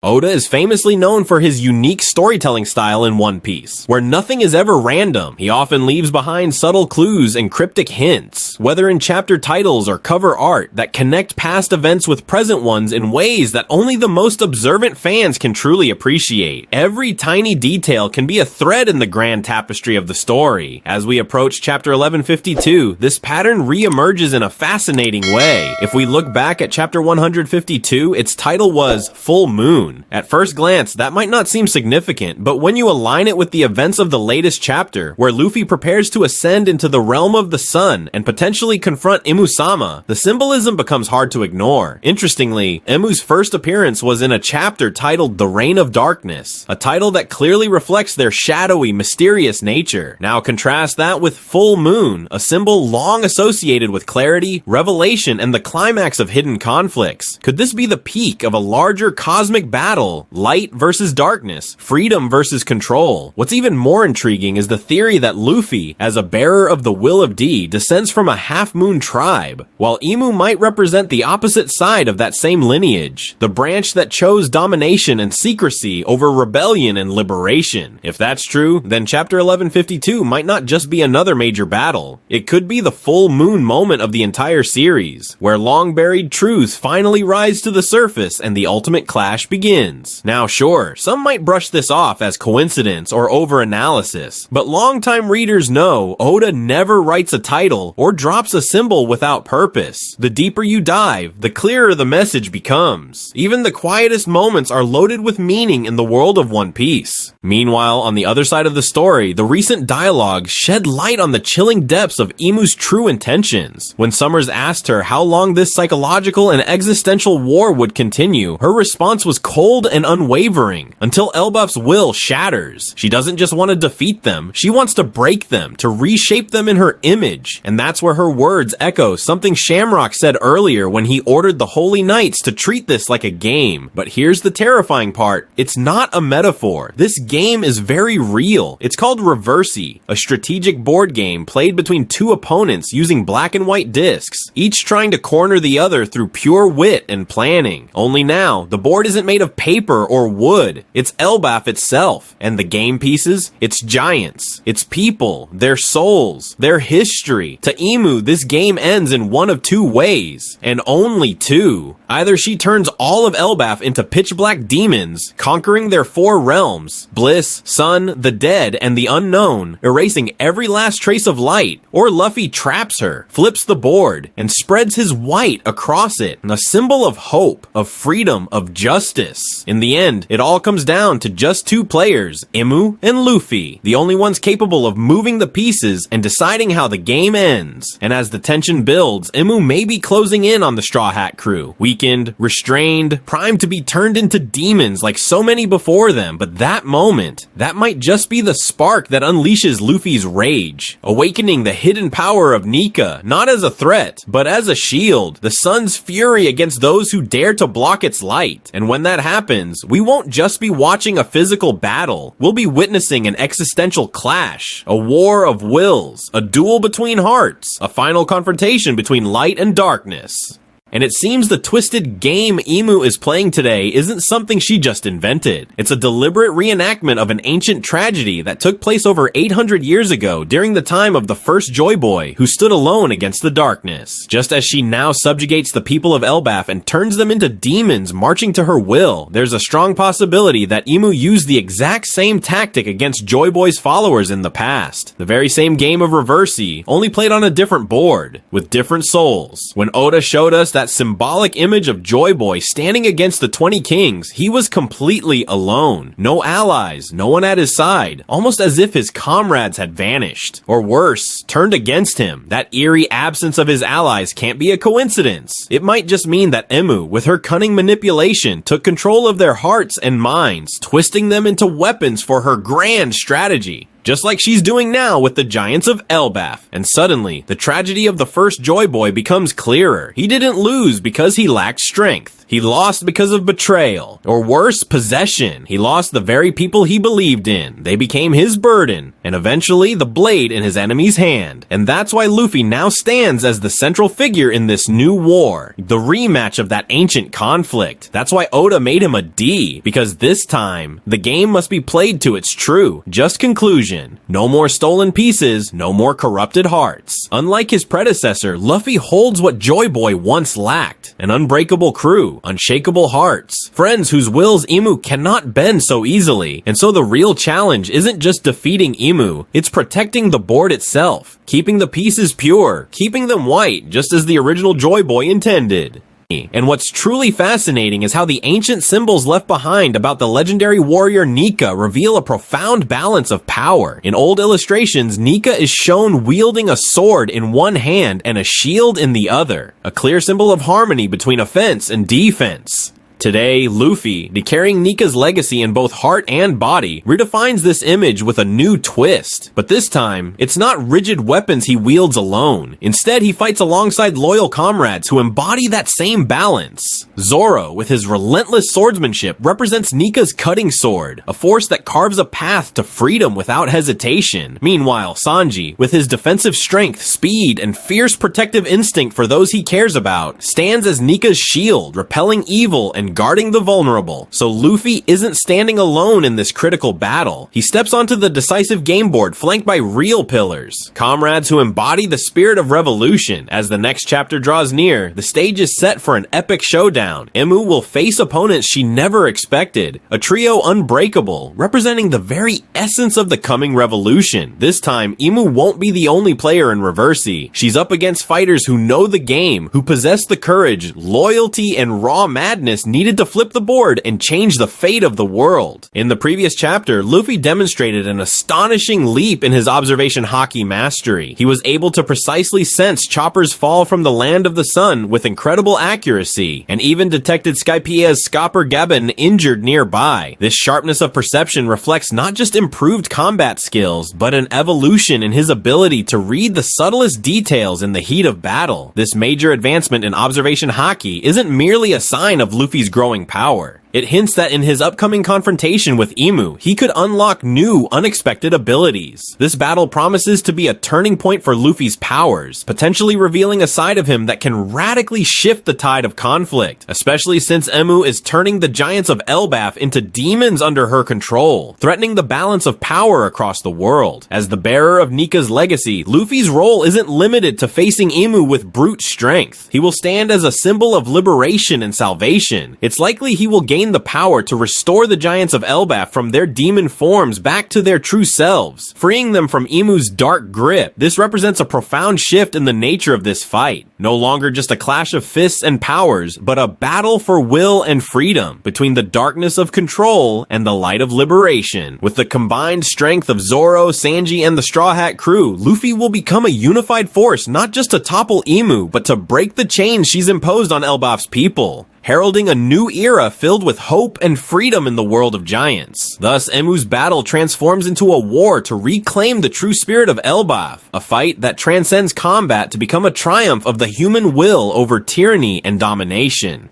Oda is famously known for his unique storytelling style in One Piece, where nothing is ever random. He often leaves behind subtle clues and cryptic hints, whether in chapter titles or cover art, that connect past events with present ones in ways that only the most observant fans can truly appreciate. Every tiny detail can be a thread in the grand tapestry of the story. As we approach chapter 1152, this pattern re-emerges in a fascinating way. If we look back at chapter 152, its title was Full Moon. At first glance, that might not seem significant, but when you align it with the events of the latest chapter, where Luffy prepares to ascend into the realm of the sun and potentially confront Imu-sama, the symbolism becomes hard to ignore. Interestingly, Imu's first appearance was in a chapter titled The Reign of Darkness, a title that clearly reflects their shadowy, mysterious nature. Now contrast that with Full Moon, a symbol long associated with clarity, revelation, and the climax of hidden conflicts. Could this be the peak of a larger cosmic battle, light versus darkness, freedom versus control? What's even more intriguing is the theory that Luffy, as a bearer of the will of D, descends from a half-moon tribe, while Imu might represent the opposite side of that same lineage, the branch that chose domination and secrecy over rebellion and liberation. If that's true, then chapter 1152 might not just be another major battle. It could be the full moon moment of the entire series, where long-buried truths finally rise to the surface and the ultimate clash begins. Now sure, some might brush this off as coincidence or over-analysis, but longtime readers know Oda never writes a title or drops a symbol without purpose. The deeper you dive, the clearer the message becomes. Even the quietest moments are loaded with meaning in the world of One Piece. Meanwhile, on the other side of the story, the recent dialogue shed light on the chilling depths of Imu's true intentions. When Summers asked her how long this psychological and existential war would continue, her response was cold and unwavering, until Elbaf's will shatters. She doesn't just want to defeat them, she wants to break them, to reshape them in her image. And that's where her words echo something Shamrock said earlier when he ordered the Holy Knights to treat this like a game. But here's the terrifying part. It's not a metaphor. This game is very real. It's called Reversi, a strategic board game played between two opponents using black and white discs, each trying to corner the other through pure wit and planning. Only now, the board isn't made of paper or wood. It's Elbaf itself. And the game pieces? It's giants. It's people. Their souls. Their history. To Imu, this game ends in one of two ways. And only two. Either she turns all of Elbaf into pitch-black demons, conquering their four realms, Bliss, Sun, the Dead, and the Unknown, erasing every last trace of light, or Luffy traps her, flips the board, and spreads his white across it, a symbol of hope, of freedom, of justice. In the end, it all comes down to just two players, Imu and Luffy, the only ones capable of moving the pieces and deciding how the game ends. And as the tension builds, Imu may be closing in on the Straw Hat crew, weakened, restrained, primed to be turned into demons like so many before them, but that moment, that might just be the spark that unleashes Luffy's rage, awakening the hidden power of Nika, not as a threat, but as a shield, the sun's fury against those who dare to block its light. And when that happens, we won't just be watching a physical battle, we'll be witnessing an existential clash, a war of wills, a duel between hearts, a final confrontation between light and darkness. And it seems the twisted game Imu is playing today isn't something she just invented. It's a deliberate reenactment of an ancient tragedy that took place over 800 years ago during the time of the first Joy Boy, who stood alone against the darkness. Just as she now subjugates the people of Elbaf and turns them into demons marching to her will, there's a strong possibility that Imu used the exact same tactic against Joy Boy's followers in the past. The very same game of Reversi, only played on a different board, with different souls. When Oda showed us that symbolic image of Joy Boy standing against the 20 kings, he was completely alone. No allies, no one at his side, almost as if his comrades had vanished. Or worse, turned against him. That eerie absence of his allies can't be a coincidence. It might just mean that Imu, with her cunning manipulation, took control of their hearts and minds, twisting them into weapons for her grand strategy. Just like she's doing now with the giants of Elbaf. And suddenly, the tragedy of the first Joy Boy becomes clearer. He didn't lose because he lacked strength. He lost because of betrayal, or worse, possession. He lost the very people he believed in. They became his burden, and eventually the blade in his enemy's hand. And that's why Luffy now stands as the central figure in this new war, the rematch of that ancient conflict. That's why Oda made him a D, because this time, the game must be played to its true, just conclusion. No more stolen pieces, no more corrupted hearts. Unlike his predecessor, Luffy holds what Joy Boy once lacked: an unbreakable crew, unshakable hearts, friends whose wills Imu cannot bend so easily. And so the real challenge isn't just defeating Imu, it's protecting the board itself, keeping the pieces pure, keeping them white, just as the original Joy Boy intended. And what's truly fascinating is how the ancient symbols left behind about the legendary warrior Nika reveal a profound balance of power. In old illustrations, Nika is shown wielding a sword in one hand and a shield in the other, a clear symbol of harmony between offense and defense. Today, Luffy, carrying Nika's legacy in both heart and body, redefines this image with a new twist. But this time, it's not rigid weapons he wields alone. Instead, he fights alongside loyal comrades who embody that same balance. Zoro, with his relentless swordsmanship, represents Nika's cutting sword, a force that carves a path to freedom without hesitation. Meanwhile, Sanji, with his defensive strength, speed, and fierce protective instinct for those he cares about, stands as Nika's shield, repelling evil and guarding the vulnerable. So Luffy isn't standing alone in this critical battle. He steps onto the decisive game board flanked by real pillars, comrades who embody the spirit of revolution. As the next chapter draws near, the stage is set for an epic showdown. Imu will face opponents she never expected, a trio unbreakable, representing the very essence of the coming revolution. This time, Imu won't be the only player in Reversi. She's up against fighters who know the game, who possess the courage, loyalty, and raw madness needed to flip the board and change the fate of the world. In the previous chapter, Luffy demonstrated an astonishing leap in his observation haki mastery. He was able to precisely sense Chopper's fall from the land of the sun with incredible accuracy, and even detected Skypiea's Scopper Gaben injured nearby. This sharpness of perception reflects not just improved combat skills, but an evolution in his ability to read the subtlest details in the heat of battle. This major advancement in observation haki isn't merely a sign of Luffy's growing power. It hints that in his upcoming confrontation with Imu, he could unlock new, unexpected abilities. This battle promises to be a turning point for Luffy's powers, potentially revealing a side of him that can radically shift the tide of conflict, especially since Imu is turning the giants of Elbaf into demons under her control, threatening the balance of power across the world. As the bearer of Nika's legacy, Luffy's role isn't limited to facing Imu with brute strength. He will stand as a symbol of liberation and salvation. It's likely he will gain the power to restore the giants of Elbaf from their demon forms back to their true selves, freeing them from Imu's dark grip. This represents a profound shift in the nature of this fight. No longer just a clash of fists and powers, but a battle for will and freedom between the darkness of control and the light of liberation. With the combined strength of Zoro, Sanji, and the Straw Hat crew, Luffy will become a unified force not just to topple Imu, but to break the chains she's imposed on Elbaf's people, heralding a new era filled with hope and freedom in the world of giants. Thus, Emu's battle transforms into a war to reclaim the true spirit of Elbaf, a fight that transcends combat to become a triumph of the human will over tyranny and domination.